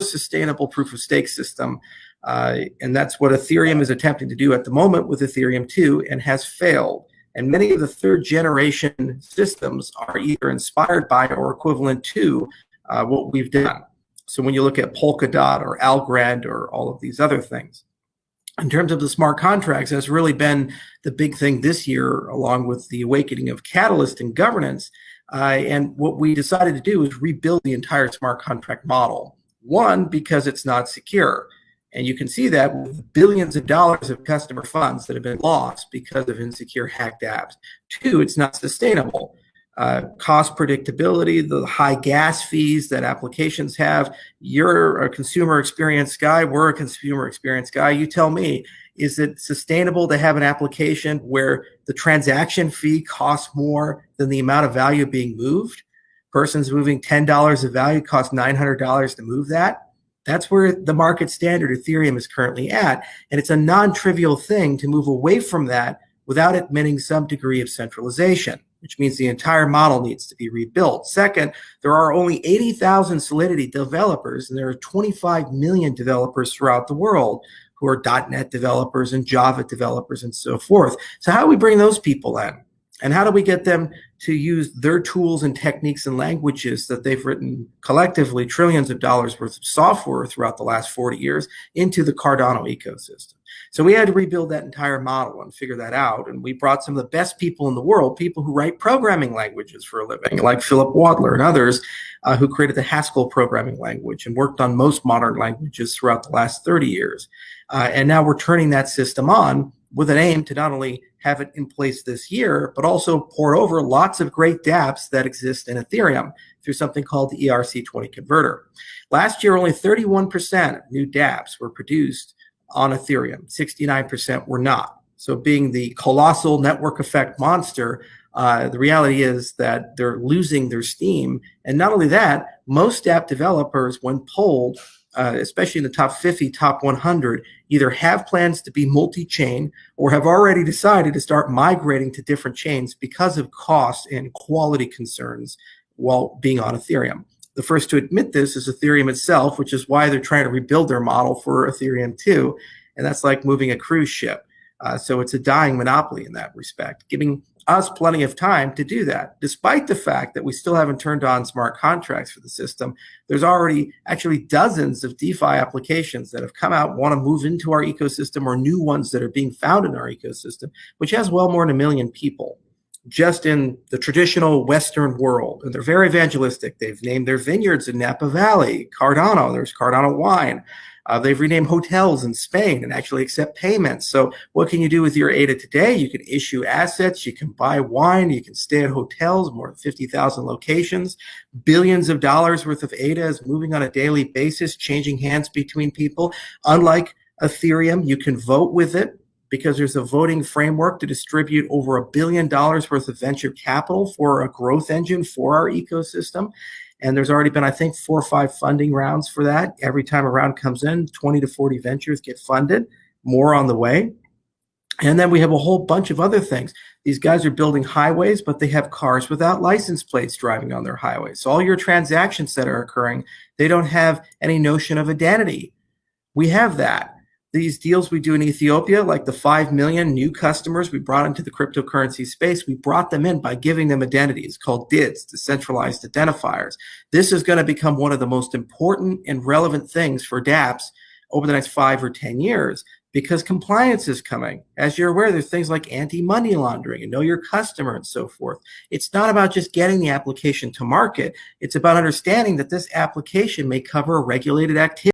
sustainable proof of stake system. And that's what Ethereum is attempting to do at the moment with Ethereum 2 and has failed. And many of the third generation systems are either inspired by or equivalent to what we've done. So when you look at Polkadot or Algorand or all of these other things, in terms of the smart contracts, that's really been the big thing this year, along with the awakening of Catalyst and governance. And what we decided to do is rebuild the entire smart contract model. One, because it's not secure. And you can see that with billions of dollars of customer funds that have been lost because of insecure hacked apps. Two, it's not sustainable. Cost predictability, the high gas fees that applications have. You're a consumer experience guy. We're a consumer experience guy. You tell me, is it sustainable to have an application where the transaction fee costs more than the amount of value being moved? Persons moving $10 of value costs $900 to move that. That's where the market standard Ethereum is currently at. And it's a non-trivial thing to move away from that without admitting some degree of centralization, which means the entire model needs to be rebuilt. Second, there are only 80,000 Solidity developers, and there are 25 million developers throughout the world who are .NET developers and Java developers and so forth. So how do we bring those people in? And how do we get them to use their tools and techniques and languages that they've written collectively trillions of dollars worth of software throughout the last 40 years into the Cardano ecosystem? So we had to rebuild that entire model and figure that out. And we brought some of the best people in the world, people who write programming languages for a living, like Philip Wadler and others who created the Haskell programming language and worked on most modern languages throughout the last 30 years. And now we're turning that system on with an aim to not only have it in place this year, but also port over lots of great dApps that exist in Ethereum through something called the ERC20 converter. Last year, only 31% of new dApps were produced on Ethereum. 69% were not. So being the colossal network effect monster, the reality is that they're losing their steam. And not only that, most app developers, when polled, especially in the top 50, top 100, either have plans to be multi-chain or have already decided to start migrating to different chains because of cost and quality concerns while being on Ethereum. The first to admit this is Ethereum itself, which is why they're trying to rebuild their model for Ethereum 2. And that's like moving a cruise ship. So it's a dying monopoly in that respect, giving us plenty of time to do that. Despite the fact that we still haven't turned on smart contracts for the system, there's already actually dozens of DeFi applications that have come out, want to move into our ecosystem, or new ones that are being found in our ecosystem, which has well more than 1 million people just in the traditional Western world. And they're very evangelistic. They've named their vineyards in Napa Valley, Cardano. There's Cardano wine. They've renamed hotels in Spain and actually accept payments. So what can you do with your ADA today? You can issue assets, you can buy wine, you can stay at hotels, more than 50,000 locations. Billions of dollars worth of ADA is moving on a daily basis, changing hands between people. Unlike Ethereum, you can vote with it because there's a voting framework to distribute over $1 billion worth of venture capital for a growth engine for our ecosystem. And there's already been, I think, 4 or 5 funding rounds for that. Every time a round comes in, 20 to 40 ventures get funded, more on the way. And then we have a whole bunch of other things. These guys are building highways, but they have cars without license plates driving on their highways. So all your transactions that are occurring, they don't have any notion of identity. We have that. These deals we do in Ethiopia, like the 5 million new customers we brought into the cryptocurrency space, we brought them in by giving them identities called DIDs, decentralized identifiers. This is going to become one of the most important and relevant things for dApps over the next 5 or 10 years because compliance is coming. As you're aware, there's things like anti-money laundering and know your customer and so forth. It's not about just getting the application to market. It's about understanding that this application may cover a regulated activity.